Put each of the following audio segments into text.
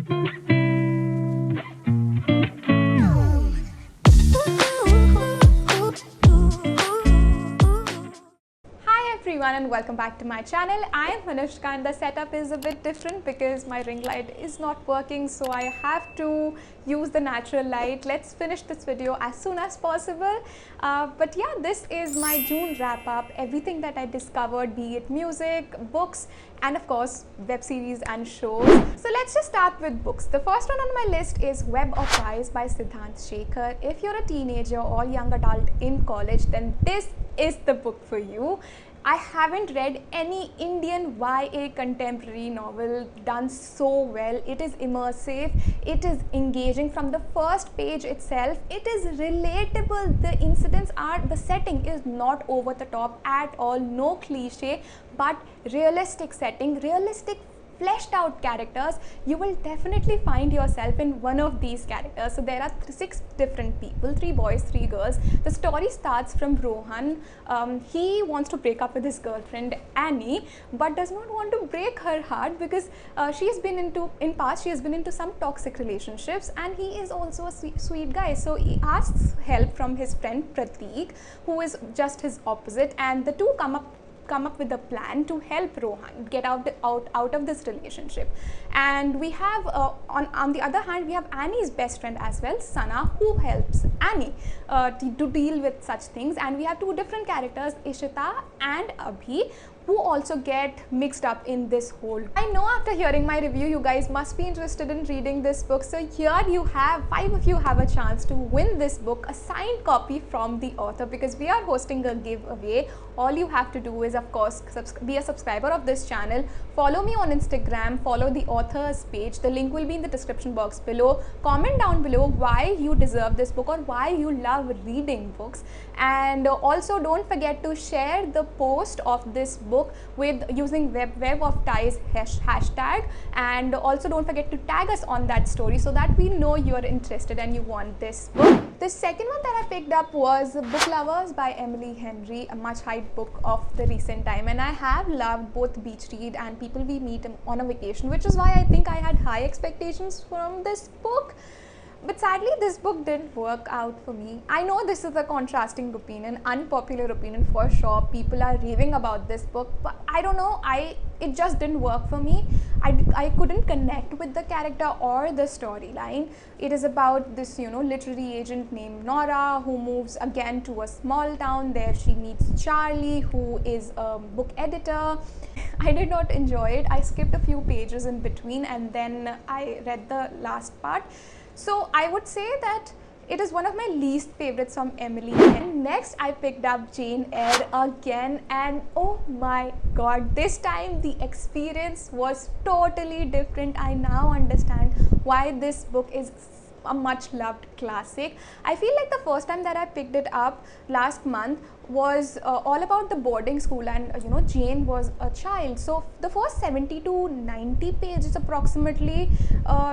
Everyone and welcome back to my channel. I am Anushka and the setup is a bit different because my ring light is not working, so I have to use the natural light. Let's finish this video as soon as possible. But yeah, this is my June wrap up. Everything that I discovered, be it music, books, and of course web series and shows. So let's just start with books. The first one on my list is Web of Ties by Siddhant Shekhar. If you're a teenager or young adult in college, then this is the book for you. I haven't read any Indian YA contemporary novel done so well. It is immersive, it is engaging from the first page itself, it is relatable, the incidents are, the setting is not over the top at all, no cliche, but realistic setting, realistic fleshed out characters. You will definitely find yourself in one of these characters. So there are 6 different people, 3 boys, 3 girls. The story starts from Rohan. He wants to break up with his girlfriend Annie, but does not want to break her heart because she has been into some toxic relationships, and he is also a sweet guy. So he asks help from his friend Prateek, who is just his opposite, and the two come up with a plan to help Rohan get out of this relationship. And we have on the other hand, we have Annie's best friend as well, Sana, who helps Annie to deal with such things. And we have 2 different characters, Ishita and Abhi, who also get mixed up in this whole. I know after hearing my review, you guys must be interested in reading this book. So here you have 5 of you have a chance to win this book, a signed copy from the author, because we are hosting a giveaway. All you have to do is, of course, be a subscriber of this channel, follow me on Instagram, follow the author's page. The link will be in the description box below. Comment down below why you deserve this book or why you love reading books. And also don't forget to share the post of this book with using Web of Ties hashtag, and also don't forget to tag us on that story so that we know you are interested and you want this book. The second one that I picked up was Book Lovers by Emily Henry, a much hyped book of the recent time, and I have loved both Beach Read and People We Meet on a Vacation, which is why I think I had high expectations from this book. But sadly, this book didn't work out for me. I know this is a contrasting opinion, unpopular opinion for sure. People are raving about this book, but I don't know, it just didn't work for me. I couldn't connect with the character or the storyline. It is about this, literary agent named Nora who moves again to a small town. There she meets Charlie, who is a book editor. I did not enjoy it. I skipped a few pages in between and then I read the last part. So I would say that it is one of my least favorites from Emily. And next I picked up Jane Eyre again, and oh my god, this time the experience was totally different. I now understand why this book is a much loved classic. I feel like the first time that I picked it up last month was all about the boarding school, and Jane was a child. So the first 70 to 90 pages approximately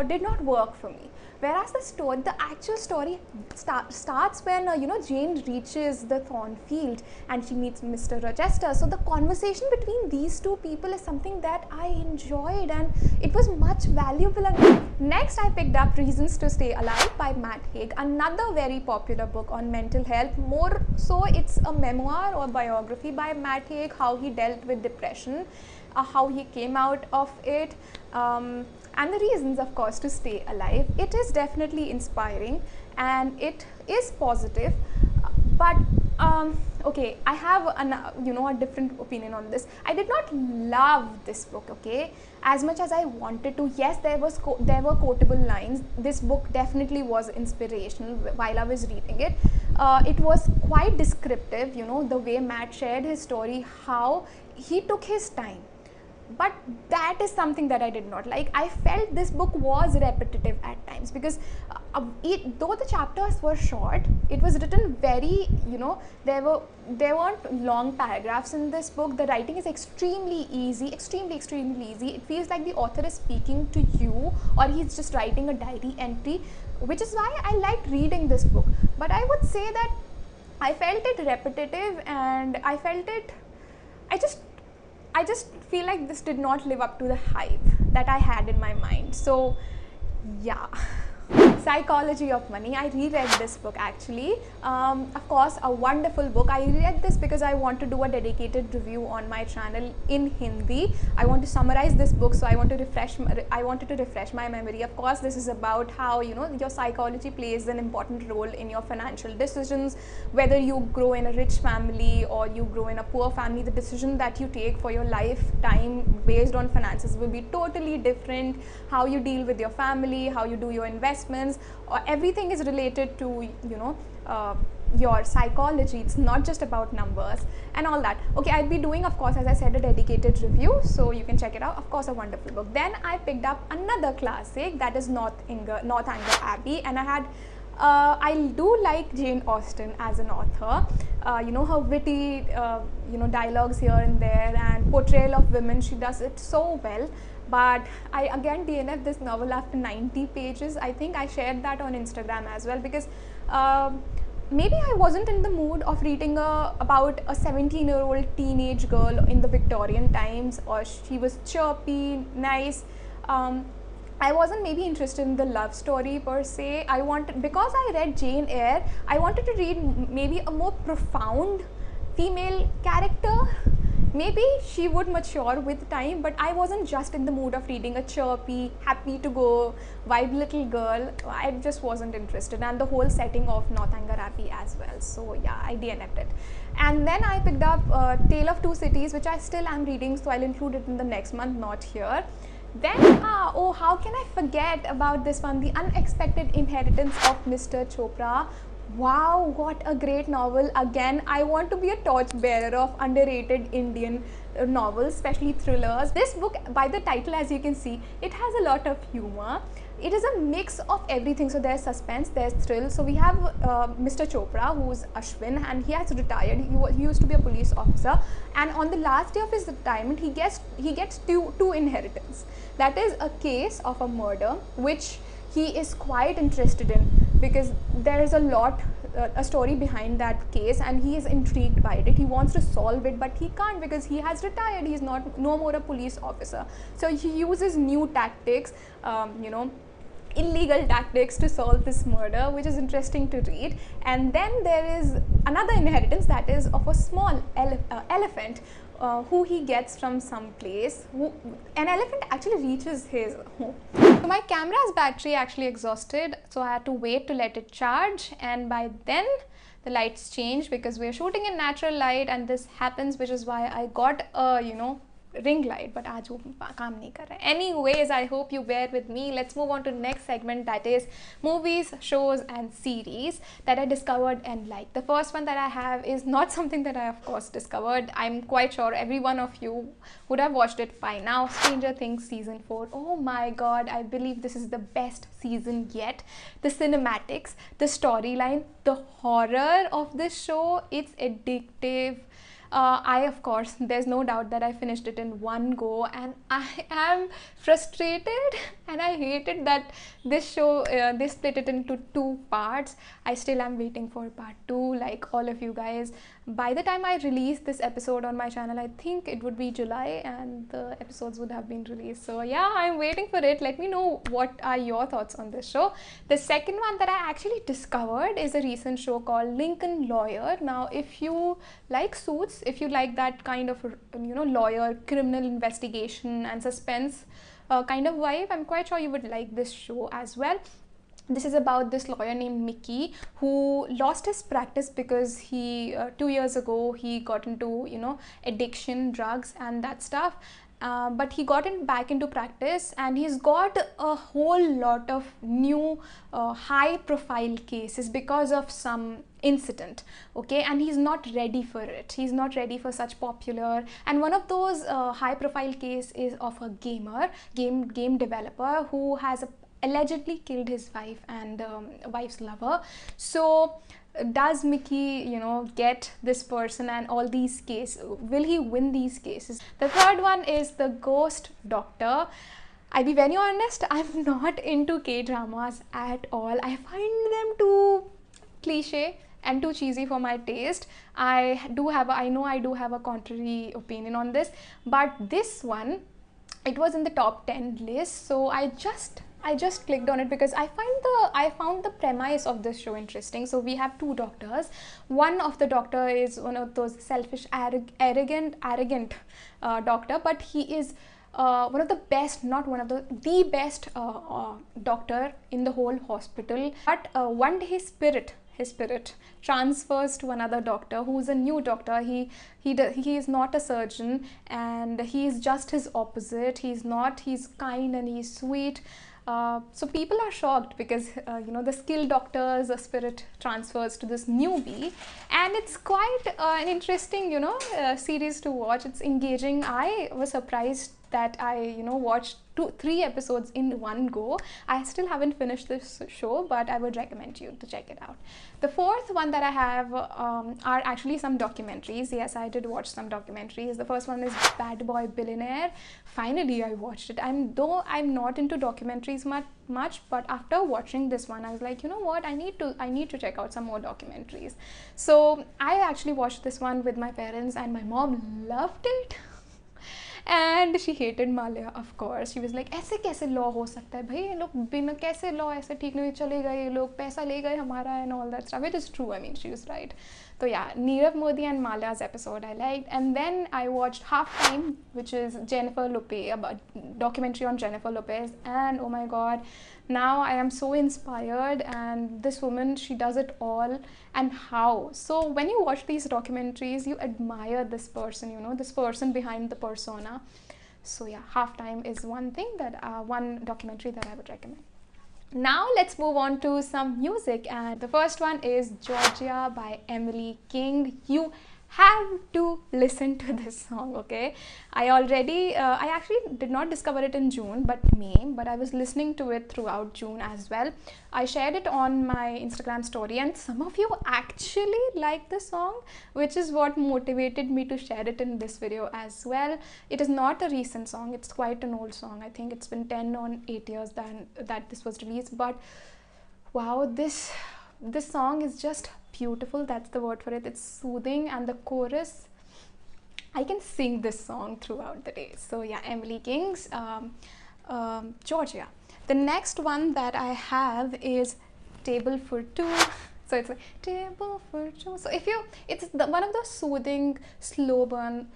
did not work for me. Whereas the actual story starts when Jane reaches the Thornfield and she meets Mr. Rochester. So the conversation between these 2 people is something that I enjoyed, and it was much valuable. Next I picked up Reasons to Stay Alive by Matt Haig, another very popular book on mental health. More so, it's a memoir or biography by Matt Haig, how he dealt with depression, how he came out of it, and the reasons, of course, to stay alive. It is definitely inspiring and it is positive, but okay, I have a different opinion on this. I did not love this book, okay, as much as I wanted to. Yes, there were quotable lines. This book definitely was inspirational while I was reading it. It was quite descriptive, the way Matt shared his story, how he took his time. But that is something that I did not like. I felt this book was repetitive at times because though the chapters were short, it was written very, there weren't long paragraphs in this book. The writing is extremely easy, extremely easy. It feels like the author is speaking to you or he's just writing a diary entry, which is why I liked reading this book. But I would say that I felt it repetitive, and I just feel like this did not live up to the hype that I had in my mind. So Yeah. Psychology of Money. I reread this book actually. Of course, a wonderful book. I read this because I want to do a dedicated review on my channel in Hindi. I want to summarize this book, so I wanted to refresh my memory. Of course, this is about how your psychology plays an important role in your financial decisions. Whether you grow in a rich family or you grow in a poor family, the decision that you take for your lifetime based on finances will be totally different. How you deal with your family, how you do your investments, everything is related to your psychology. It's not just about numbers and all that. Okay, I'll be doing, of course, as I said, a dedicated review, so you can check it out. Of course, a wonderful book. Then I picked up another classic, that is Northanger Abbey, and I do like Jane Austen as an author. Her witty dialogues here and there and portrayal of women, she does it so well. But I again DNF this novel after 90 pages. I think I shared that on Instagram as well, because maybe I wasn't in the mood of reading about a 17-year-old teenage girl in the Victorian times, or she was chirpy, nice. I wasn't maybe interested in the love story per se. Because I read Jane Eyre, I wanted to read maybe a more profound female character. Maybe she would mature with time, but I wasn't just in the mood of reading a chirpy, happy to go, vibe little girl. I just wasn't interested, and the whole setting of Northanger Abbey as well. So yeah, I DNF'd it. And then I picked up Tale of Two Cities, which I still am reading, so I'll include it in the next month, not here. Then, oh, how can I forget about this one, The Unexpected Inheritance of Mr. Chopra. Wow, what a great novel. Again, I want to be a torchbearer of underrated Indian novels, especially thrillers. This book, by the title, as you can see, it has a lot of humor. It is a mix of everything. So there's suspense, there's thrill. So we have Mr. Chopra, who's Ashwin, and he has retired. He used to be a police officer, and on the last day of his retirement, he gets two inheritance. That is a case of a murder, which he is quite interested in, because there is a story behind that case, and he is intrigued by it. He wants to solve it, but he can't because he has retired. He's no more a police officer. So he uses new tactics, illegal tactics to solve this murder, which is interesting to read. And then there is another inheritance, that is of a small elephant, who he gets from some place. An elephant actually reaches his home. So my camera's battery actually exhausted, so I had to wait to let it charge, and by then the lights changed because we're shooting in natural light and this happens, which is why I got a ring light, but aaj wo kaam nahi kar raha hai. Anyways, I hope you bear with me. Let's move on to the next segment, that is movies, shows and series that I discovered and liked. The first one that I have is not something that I of course discovered. I'm quite sure every one of you would have watched it by now. Stranger Things season 4. Oh my god, I believe this is the best season yet. The cinematics, the storyline, the horror of this show, it's addictive. Of course, there's no doubt that I finished it in one go, and I am frustrated and I hated that this show, they split it into 2 parts. I still am waiting for part 2, like all of you guys. By the time I release this episode on my channel, I think it would be July and the episodes would have been released. So yeah, I'm waiting for it. Let me know what are your thoughts on this show. The second one that I actually discovered is a recent show called Lincoln Lawyer. Now, if you like Suits, if you like that kind of lawyer, criminal investigation and suspense kind of vibe, I'm quite sure you would like this show as well. This is about this lawyer named Mickey who lost his practice because he 2 years ago he got into addiction, drugs and that stuff. But he got back into practice, and he's got a whole lot of new high profile cases because of some incident, okay, and he's not ready for it. He's not ready for such popular, and one of those high profile case is of a game developer who has allegedly killed his wife and wife's lover. So does Mickey get this person and all these cases? Will he win these cases? The third one is The Ghost Doctor. I'll be very honest, I'm not into K-dramas at all. I find them too cliche and too cheesy for my taste. I know I do have a contrary opinion on this, but this one, it was in the top 10 list, so I just I just clicked on it because I found the premise of this show interesting. So we have two doctors. One of the doctor is one of those selfish, arrogant doctor, but he is one of the best, not one of the best doctor in the whole hospital. But one day his spirit transfers to another doctor who's a new doctor. He is not a surgeon, and he is just his opposite. He's kind and he's sweet. So people are shocked because the skilled doctor's spirit transfers to this newbie, and it's quite an interesting series to watch. It's engaging. I was surprised that I watched 3 episodes in one go. I still haven't finished this show, but I would recommend you to check it out. The fourth one that I have are actually some documentaries. Yes, I did watch some documentaries. The first one is Bad Boy Billionaire. Finally, I watched it. Though I'm not into documentaries much, but after watching this one, I was like, you know what, I need to check out some more documentaries. So I actually watched this one with my parents, and my mom loved it. And she hated Malia, of course. She was like, ऐसे कैसे law हो सकता है भाई, ये लोग बिना कैसे लॉ ऐसे ठीक नहीं चलेगा, ये लोग पैसा ले गए हमारा and all that stuff, which is true. I mean, she was right. So yeah, Nirav Modi and Malia's episode I liked. And then I watched Halftime, which is Jennifer Lopez, about documentary on Jennifer Lopez. And oh my god, now I am so inspired, and this woman, she does it all. And how? So when you watch these documentaries, you admire this person, this person behind the persona. So yeah, Halftime is one documentary that I would recommend. Now let's move on to some music, and the first one is Georgia by Emily King. You have to listen to this song, okay? I actually did not discover it in June but May, but I was listening to it throughout June as well. I shared it on my Instagram story, and some of you actually liked the song, which is what motivated me to share it in this video as well. It is not a recent song, it's quite an old song. I think it's been 10 or 8 years that this was released, but wow, this song is just beautiful. That's the word for it. It's soothing, and the chorus, I can sing this song throughout the day. So yeah, Emily King's Georgia. The next one that I have is Table for Two. So it's like Table for Two. So it's one of those soothing, slow burn,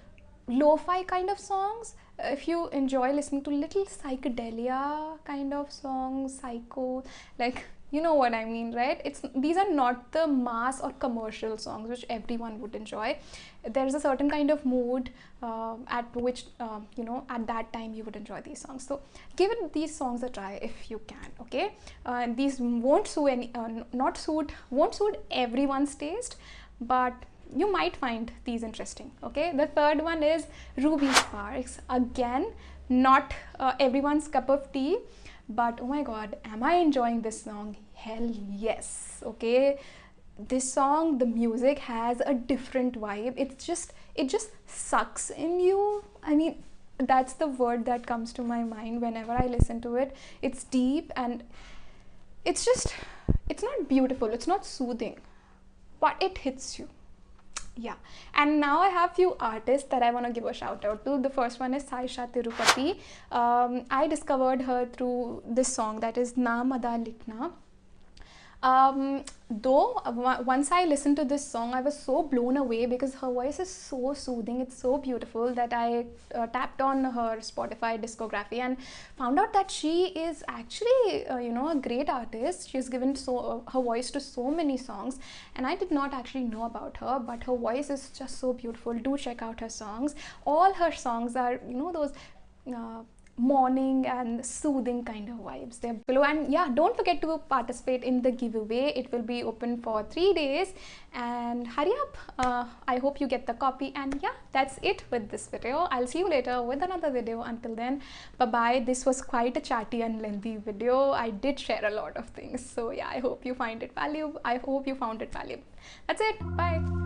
lo-fi kind of songs. If you enjoy listening to little psychedelia kind of songs, psycho, like, you know what I mean, right? These are not the mass or commercial songs which everyone would enjoy. There's a certain kind of mood at which at that time you would enjoy these songs. So give these songs a try if you can, okay? These won't suit everyone's taste, but you might find these interesting, okay? The third one is Ruby Sparks. Again, not everyone's cup of tea, but oh my god, am I enjoying this song? Hell yes, okay? This song, the music has a different vibe. It just sucks in you. I mean, that's the word that comes to my mind whenever I listen to it. It's deep, and it's not beautiful, it's not soothing, but it hits you. Yeah, and now I have few artists that I want to give a shout out to. The first one is Saisha Tirupati. I discovered her through this song, that is Na Mada Likhna. Though once I listened to this song, I was so blown away because her voice is so soothing, it's so beautiful, that I tapped on her Spotify discography and found out that she is actually a great artist. She's given her voice to so many songs, and I did not actually know about her, but her voice is just so beautiful. Do check out her songs. All her songs are those morning and soothing kind of vibes. They're below. And yeah, don't forget to participate in the giveaway. It will be open for 3 days, and hurry up. I hope you get the copy. And yeah, that's it with this video. I'll see you later with another video. Until then, bye bye. This was quite a chatty and lengthy video. I did share a lot of things, so yeah, I hope you find it valuable. That's it. Bye.